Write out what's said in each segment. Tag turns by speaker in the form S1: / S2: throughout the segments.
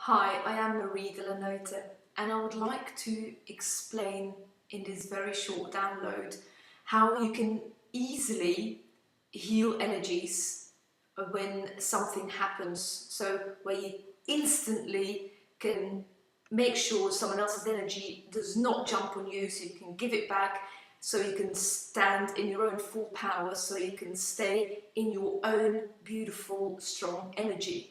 S1: Hi, I am Marie de la Note, and I would like to explain in this very short download how you can easily heal energies when something happens. So where you instantly can make sure someone else's energy does not jump on you, so you can give it back, so you can stand in your own full power, so you can stay in your own beautiful, strong energy.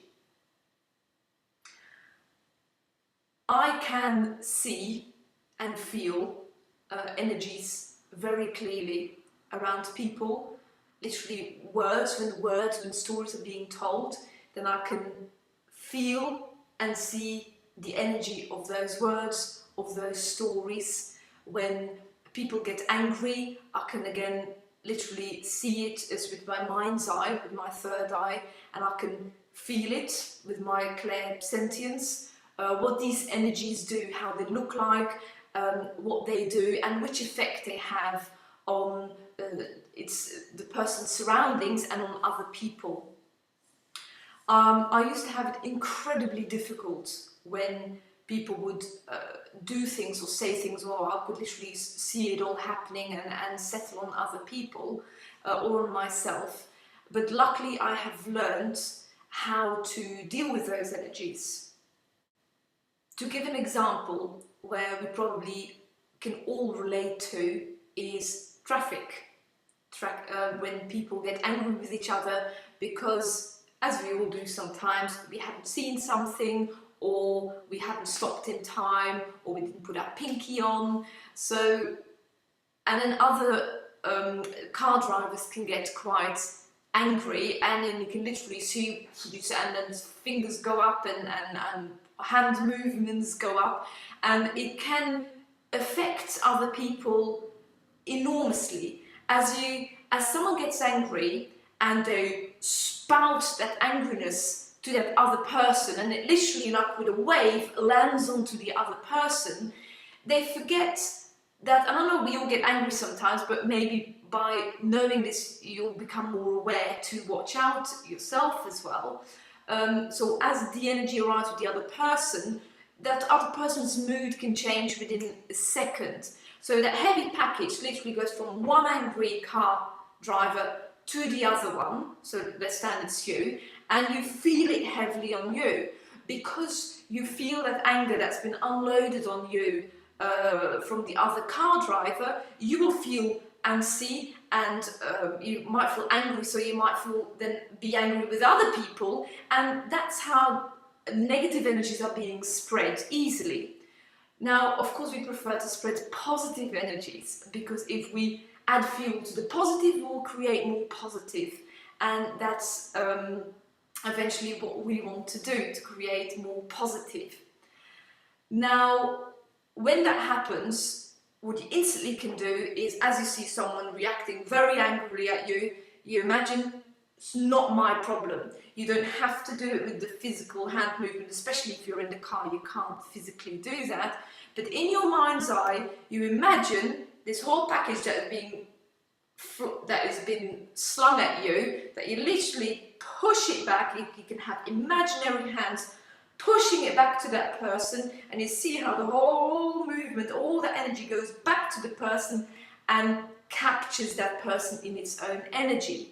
S1: I can see and feel energies very clearly around people, literally when stories are being told, then I can feel and see the energy of those words, of those stories. When people get angry, I can again literally see it as with my mind's eye, with my third eye, and I can feel it with my clairsentience. What these energies do, how they look like, what they do, and which effect they have on the person's surroundings and on other people. I used to have it incredibly difficult when people would do things or say things, or I could literally see it all happening and settle on other people or on myself. But luckily I have learned how to deal with those energies. To give an example where we probably can all relate to is traffic. When people get angry with each other because, as we all do sometimes, we haven't seen something, or we haven't stopped in time, or we didn't put our pinky on. So, and then other car drivers can get quite angry, and then you can literally see, and then fingers go up and hand movements go up, and it can affect other people enormously. As someone gets angry and they spout that angriness to that other person, and it literally, like with a wave, lands onto the other person, they forget that, and I know we all get angry sometimes, but maybe by knowing this you'll become more aware to watch out yourself as well. So as the energy arrives with the other person, that other person's mood can change within a second. So that heavy package literally goes from one angry car driver to the other one, so let's stand it's you, and you feel it heavily on you, because you feel that anger that's been unloaded on you from the other car driver. You will feel antsy, and you might feel angry, so you might be angry with other people, and that's how negative energies are being spread easily. Now, of course, we prefer to spread positive energies, because if we add fuel to the positive, we'll create more positive, and that's eventually what we want to do, to create more positive. Now, when that happens, what you instantly can do is, as you see someone reacting very angrily at you, you imagine, it's not my problem. You don't have to do it with the physical hand movement, especially if you're in the car, you can't physically do that. But in your mind's eye, you imagine this whole package that has been slung at you, that you literally push it back. You can have imaginary hands pushing it back to that person, and you see how the whole movement, all the energy goes back to the person and captures that person in its own energy.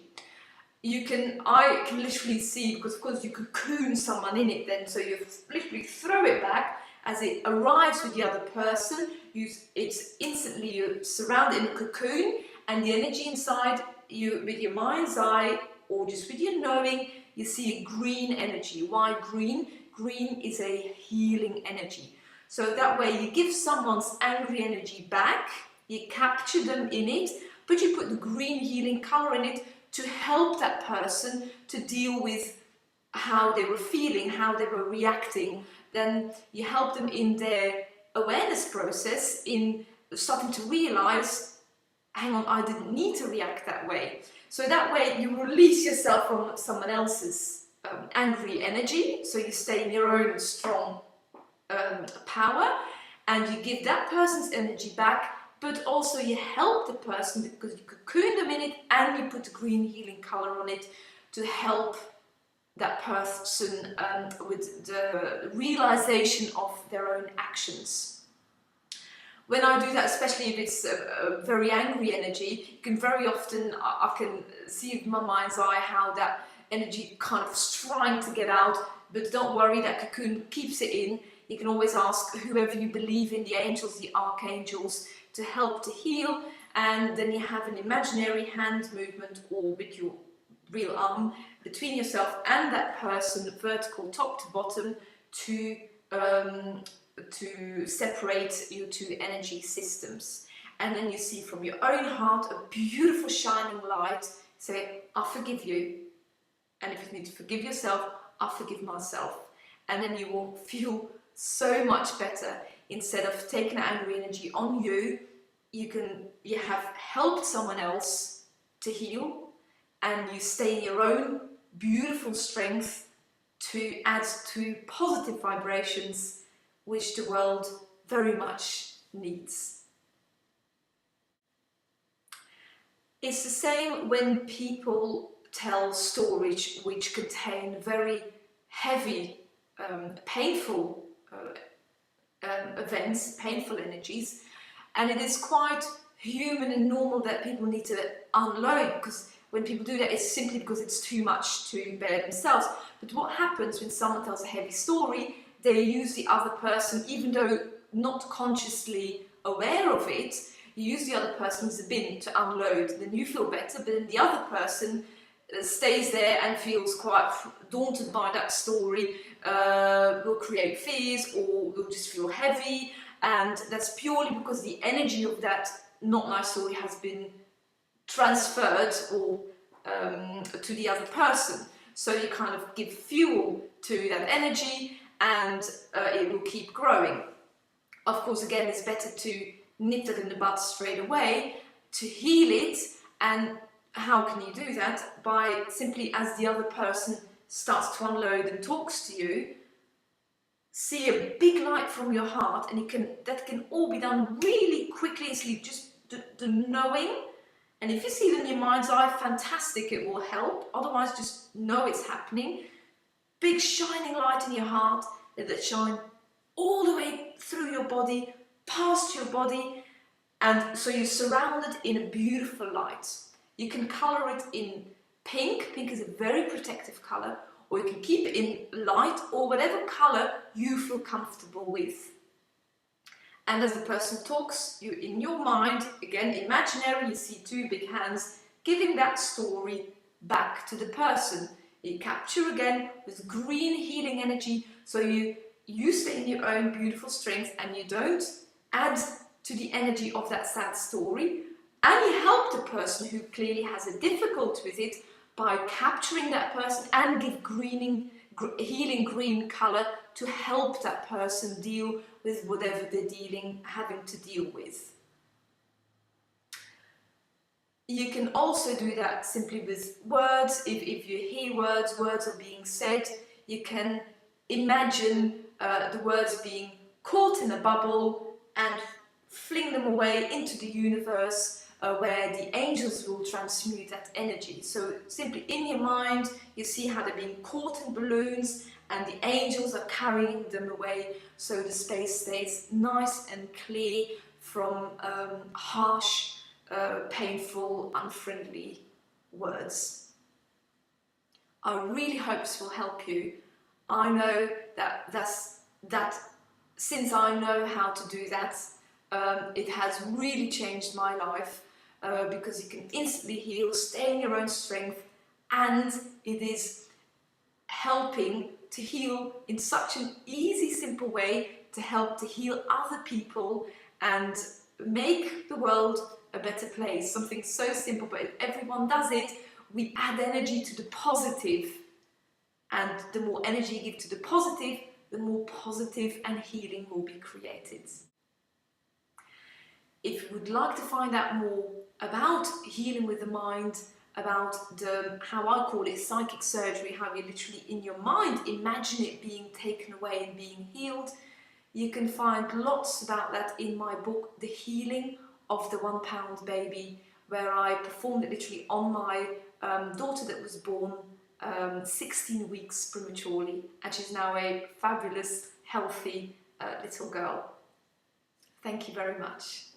S1: I can literally see, because of course you cocoon someone in it then, so you literally throw it back. As it arrives with the other person, it's instantly, you're surrounded in a cocoon, and the energy inside you, with your mind's eye or just with your knowing, you see a green energy. Why green? Green is a healing energy. So that way you give someone's angry energy back, you capture them in it, but you put the green healing color in it to help that person to deal with how they were feeling, how they were reacting. Then you help them in their awareness process, in starting to realize, hang on, I didn't need to react that way. So that way you release yourself from someone else's angry energy, so you stay in your own strong power, and you give that person's energy back, but also you help the person because you cocoon them in it, and you put the green healing color on it to help that person with the realization of their own actions. When I do that, especially if it's a very angry energy, you can very often, I can see with my mind's eye how that energy kind of is trying to get out, but don't worry, that cocoon keeps it in. You can always ask whoever you believe in, the angels, the archangels, to help to heal, and then you have an imaginary hand movement or with your real arm between yourself and that person, vertical top to bottom, to separate your two energy systems. And then you see from your own heart a beautiful shining light. Say, I forgive you. And if you need to forgive yourself, I forgive myself. And then you will feel so much better. Instead of taking that angry energy on you, you have helped someone else to heal, and you stay in your own beautiful strength to add to positive vibrations which the world very much needs. It's the same when people tell stories which contain very heavy, painful events, painful energies, and it is quite human and normal that people need to unload, because when people do that, it's simply because it's too much to bear themselves. But what happens when someone tells a heavy story, they use the other person, even though not consciously aware of it, you use the other person as a bin to unload. Then you feel better, but then the other person stays there and feels quite daunted by that story, will create fears or will just feel heavy, and that's purely because the energy of that not nice story has been transferred or to the other person. So you kind of give fuel to that energy, and it will keep growing. Of course, again, it's better to nip it in the bud straight away, to heal it. And how can you do that? By simply, as the other person starts to unload and talks to you, see a big light from your heart, and that can all be done really quickly and easily, just the knowing. And if you see it in your mind's eye, fantastic, it will help. Otherwise, just know it's happening. Big shining light in your heart that shine all the way through your body, past your body, and so you're surrounded in a beautiful light. You can colour it in pink. Pink is a very protective colour, or you can keep it in light or whatever colour you feel comfortable with. And as the person talks, you in your mind, again imaginary, you see two big hands giving that story back to the person. You capture again with green healing energy, so you stay in your own beautiful strength and you don't add to the energy of that sad story, and you help the person who clearly has a difficulty with it by capturing that person and give healing green colour to help that person deal with whatever they're having to deal with. You can also do that simply with words. If you hear words are being said, you can imagine the words being caught in a bubble and fling them away into the universe, where the angels will transmute that energy. So simply in your mind, you see how they're being caught in balloons and the angels are carrying them away, so the space stays nice and clear from harsh, painful, unfriendly words. I really hope this will help you. I know that since I know how to do that, it has really changed my life, because you can instantly heal, stay in your own strength, and it is helping to heal in such an easy, simple way to help to heal other people and make the world a better place. Something so simple, but if everyone does it, we add energy to the positive, and the more energy you give to the positive, the more positive and healing will be created. If you would like to find out more about healing with the mind, about how I call it psychic surgery, how you literally in your mind imagine it being taken away and being healed, you can find lots about that in my book, The Healing of the 1 Pound Baby, where I performed it literally on my daughter that was born 16 weeks prematurely, and she's now a fabulous, healthy little girl. Thank you very much.